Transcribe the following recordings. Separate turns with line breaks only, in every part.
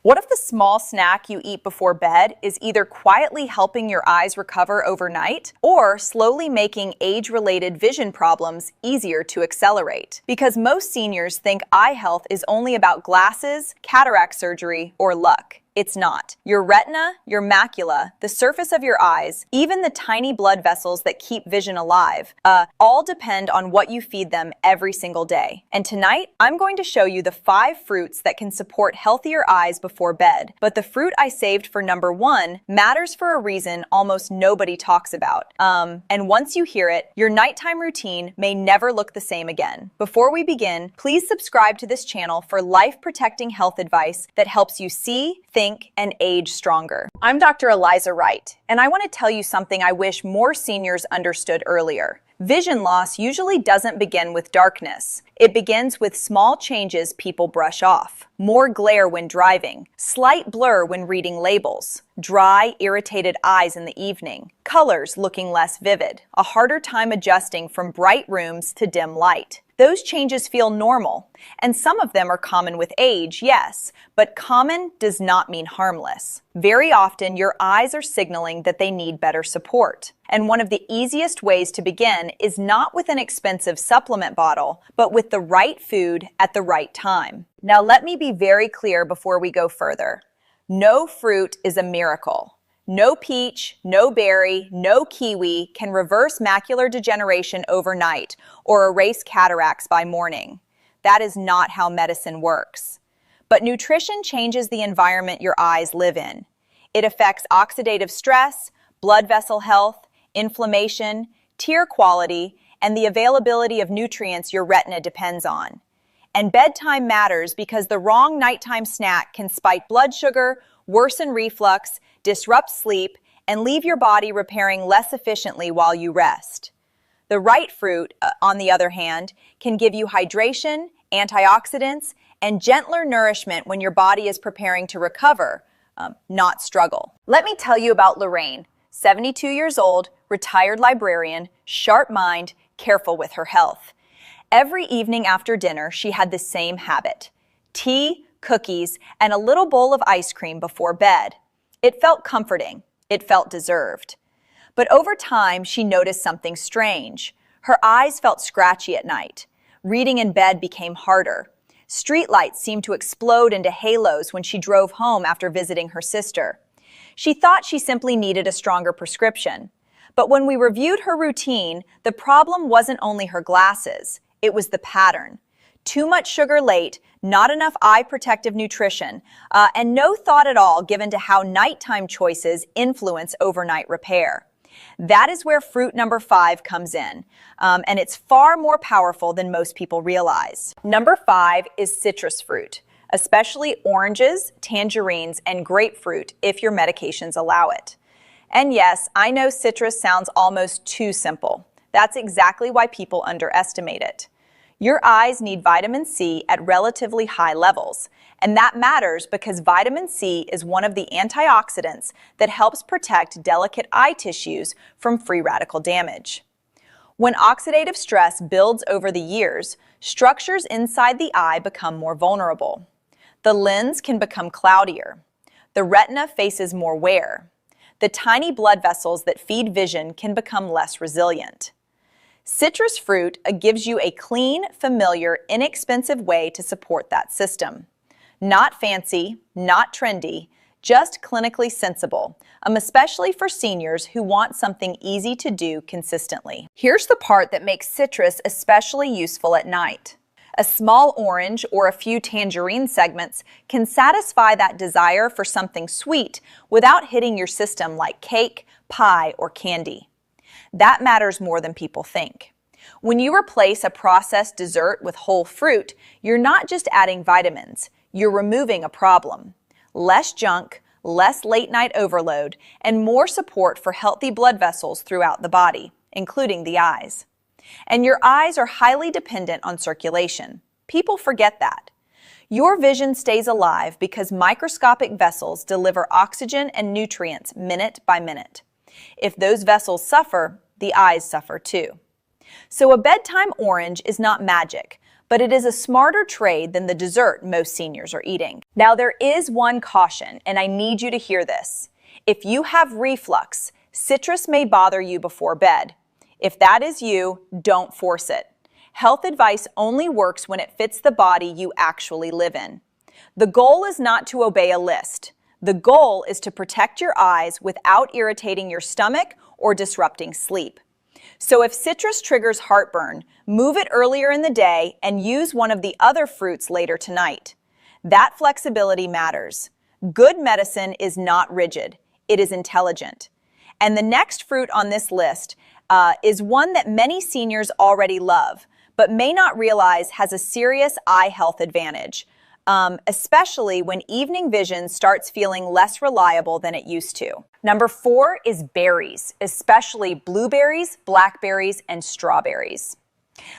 What if the small snack you eat before bed is either quietly helping your eyes recover overnight or slowly making age-related vision problems easier to accelerate? Because most seniors think eye health is only about glasses, cataract surgery, or luck. It's not. Your retina, your macula, the surface of your eyes, even the tiny blood vessels that keep vision alive, all depend on what you feed them every single day. And tonight, I'm going to show you the 5 fruits that can support healthier eyes before bed. But the fruit I saved for number 1 matters for a reason almost nobody talks about. And once you hear it, your nighttime routine may never look the same again. Before we begin, please subscribe to this channel for life-protecting health advice that helps you see, think, and age stronger. I'm Dr. Aliza Wright, and I want to tell you something I wish more seniors understood earlier. Vision loss usually doesn't begin with darkness. It begins with small changes people brush off. More glare when driving, slight blur when reading labels, dry, irritated eyes in the evening, colors looking less vivid, a harder time adjusting from bright rooms to dim light. Those changes feel normal, and some of them are common with age, yes, but common does not mean harmless. Very often, your eyes are signaling that they need better support. And one of the easiest ways to begin is not with an expensive supplement bottle, but with the right food at the right time. Now, let me be very clear before we go further. No fruit is a miracle. No peach, no berry, no kiwi can reverse macular degeneration overnight or erase cataracts by morning. That is not how medicine works. But nutrition changes the environment your eyes live in. It affects oxidative stress, blood vessel health, inflammation, tear quality, and the availability of nutrients your retina depends on. And bedtime matters because the wrong nighttime snack can spike blood sugar, worsen reflux, disrupt sleep, and leave your body repairing less efficiently while you rest. The right fruit, on the other hand, can give you hydration, antioxidants, and gentler nourishment when your body is preparing to recover, not struggle. Let me tell you about Lorraine, 72 years old, retired librarian, sharp mind, careful with her health. Every evening after dinner, she had the same habit: tea, cookies, and a little bowl of ice cream before bed. It felt comforting. It felt deserved. But over time, she noticed something strange. Her eyes felt scratchy at night. Reading in bed became harder. Streetlights seemed to explode into halos when she drove home after visiting her sister. She thought she simply needed a stronger prescription. But when we reviewed her routine, the problem wasn't only her glasses. It was the pattern. Too much sugar late, not enough eye protective nutrition, and no thought at all given to how nighttime choices influence overnight repair. That is where fruit number 5 comes in, and it's far more powerful than most people realize. Number 5 is citrus fruit, especially oranges, tangerines, and grapefruit if your medications allow it. And yes, I know citrus sounds almost too simple. That's exactly why people underestimate it. Your eyes need vitamin C at relatively high levels, and that matters because vitamin C is one of the antioxidants that helps protect delicate eye tissues from free radical damage. When oxidative stress builds over the years, structures inside the eye become more vulnerable. The lens can become cloudier. The retina faces more wear. The tiny blood vessels that feed vision can become less resilient. Citrus fruit gives you a clean, familiar, inexpensive way to support that system. Not fancy, not trendy, just clinically sensible, especially for seniors who want something easy to do consistently. Here's the part that makes citrus especially useful at night. A small orange or a few tangerine segments can satisfy that desire for something sweet without hitting your system like cake, pie, or candy. That matters more than people think. When you replace a processed dessert with whole fruit, you're not just adding vitamins, you're removing a problem. Less junk, less late-night overload, and more support for healthy blood vessels throughout the body, including the eyes. And your eyes are highly dependent on circulation. People forget that. Your vision stays alive because microscopic vessels deliver oxygen and nutrients minute by minute. If those vessels suffer, the eyes suffer too. So a bedtime orange is not magic, but it is a smarter trade than the dessert most seniors are eating. Now, there is one caution, and I need you to hear this. If you have reflux, citrus may bother you before bed. If that is you, don't force it. Health advice only works when it fits the body you actually live in. The goal is not to obey a list. The goal is to protect your eyes without irritating your stomach or disrupting sleep. So if citrus triggers heartburn, move it earlier in the day and use one of the other fruits later tonight. That flexibility matters. Good medicine is not rigid. It is intelligent. And the next fruit on this list is one that many seniors already love, but may not realize has a serious eye health advantage, especially when evening vision starts feeling less reliable than it used to. Number 4 is berries, especially blueberries, blackberries, and strawberries.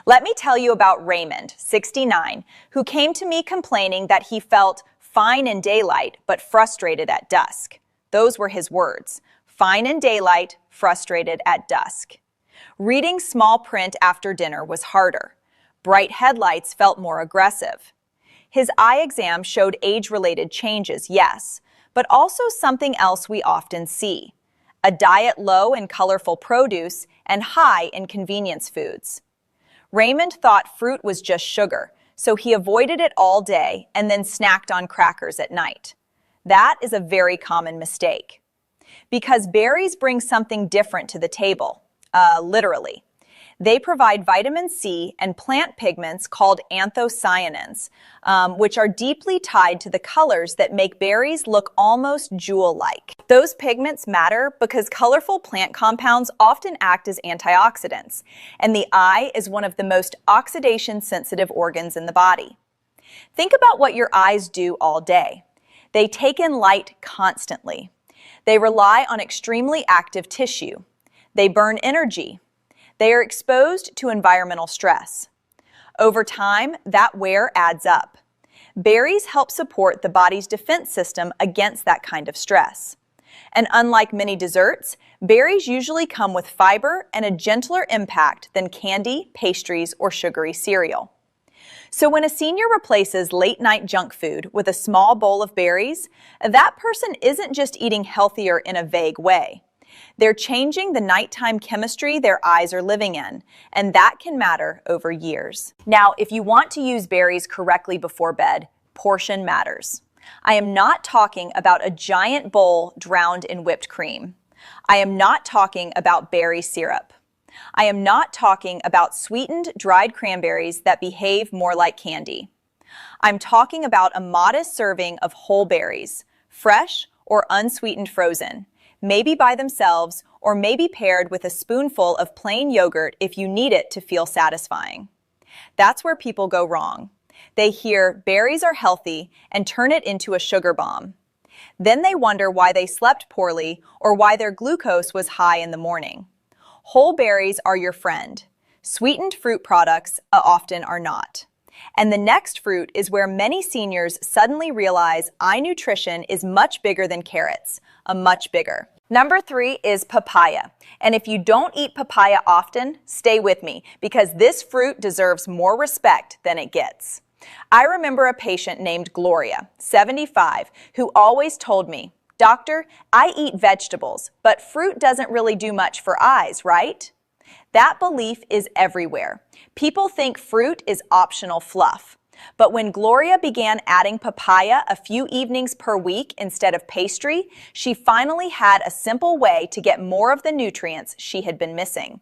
Let me tell you about Raymond, 69, who came to me complaining that he felt fine in daylight but frustrated at dusk. Those were his words. Fine in daylight, frustrated at dusk. Reading small print after dinner was harder. Bright headlights felt more aggressive. His eye exam showed age-related changes, yes, but also something else we often see: a diet low in colorful produce and high in convenience foods. Raymond thought fruit was just sugar, so he avoided it all day and then snacked on crackers at night. That is a very common mistake. Because berries bring something different to the table, literally. They provide vitamin C and plant pigments called anthocyanins, which are deeply tied to the colors that make berries look almost jewel-like. Those pigments matter because colorful plant compounds often act as antioxidants, and the eye is one of the most oxidation-sensitive organs in the body. Think about what your eyes do all day. They take in light constantly. They rely on extremely active tissue. They burn energy. They are exposed to environmental stress. Over time, that wear adds up. Berries help support the body's defense system against that kind of stress. And unlike many desserts, berries usually come with fiber and a gentler impact than candy, pastries, or sugary cereal. So when a senior replaces late-night junk food with a small bowl of berries, that person isn't just eating healthier in a vague way. They're changing the nighttime chemistry their eyes are living in, and that can matter over years. Now, if you want to use berries correctly before bed, portion matters. I am not talking about a giant bowl drowned in whipped cream. I am not talking about berry syrup. I am not talking about sweetened dried cranberries that behave more like candy. I'm talking about a modest serving of whole berries, fresh or unsweetened frozen, maybe by themselves or maybe paired with a spoonful of plain yogurt if you need it to feel satisfying. That's where people go wrong. They hear berries are healthy and turn it into a sugar bomb. Then they wonder why they slept poorly or why their glucose was high in the morning. Whole berries are your friend. Sweetened fruit products often are not. And the next fruit is where many seniors suddenly realize eye nutrition is much bigger than carrots, much bigger. Number 3 is papaya. And if you don't eat papaya often, stay with me because this fruit deserves more respect than it gets. I remember a patient named Gloria, 75, who always told me, "Doctor, I eat vegetables, but fruit doesn't really do much for eyes, right?" That belief is everywhere. People think fruit is optional fluff. But when Gloria began adding papaya a few evenings per week instead of pastry, she finally had a simple way to get more of the nutrients she had been missing.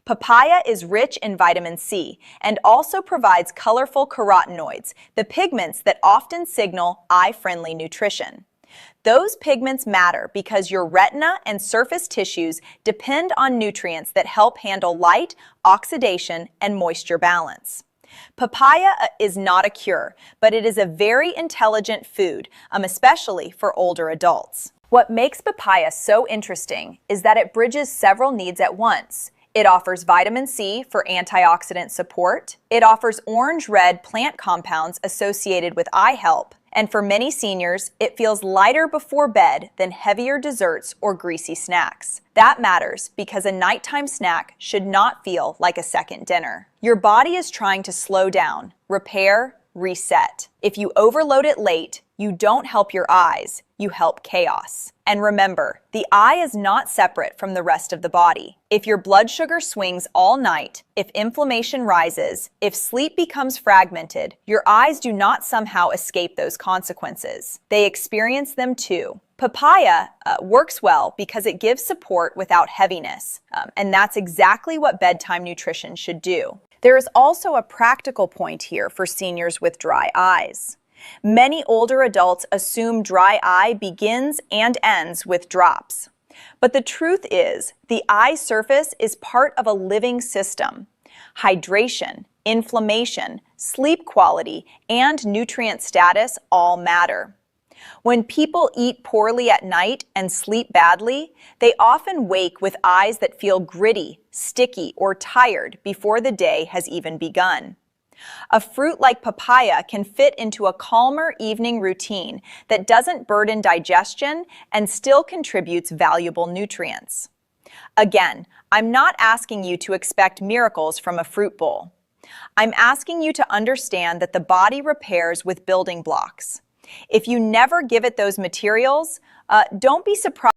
Papaya is rich in vitamin C and also provides colorful carotenoids, the pigments that often signal eye-friendly nutrition. Those pigments matter because your retina and surface tissues depend on nutrients that help handle light, oxidation, and moisture balance. Papaya is not a cure, but it is a very intelligent food, especially for older adults. What makes papaya so interesting is that it bridges several needs at once. It offers vitamin C for antioxidant support. It offers orange-red plant compounds associated with eye health. And for many seniors, it feels lighter before bed than heavier desserts or greasy snacks. That matters because a nighttime snack should not feel like a second dinner. Your body is trying to slow down, repair, reset. If you overload it late, you don't help your eyes, you help chaos. And remember, the eye is not separate from the rest of the body. If your blood sugar swings all night, if inflammation rises, if sleep becomes fragmented, your eyes do not somehow escape those consequences. They experience them too. Papaya works well because it gives support without heaviness, and that's exactly what bedtime nutrition should do. There is also a practical point here for seniors with dry eyes. Many older adults assume dry eye begins and ends with drops. But the truth is, the eye surface is part of a living system. Hydration, inflammation, sleep quality, and nutrient status all matter. When people eat poorly at night and sleep badly, they often wake with eyes that feel gritty, sticky, or tired before the day has even begun. A fruit like papaya can fit into a calmer evening routine that doesn't burden digestion and still contributes valuable nutrients. Again, I'm not asking you to expect miracles from a fruit bowl. I'm asking you to understand that the body repairs with building blocks. If you never give it those materials, don't be surprised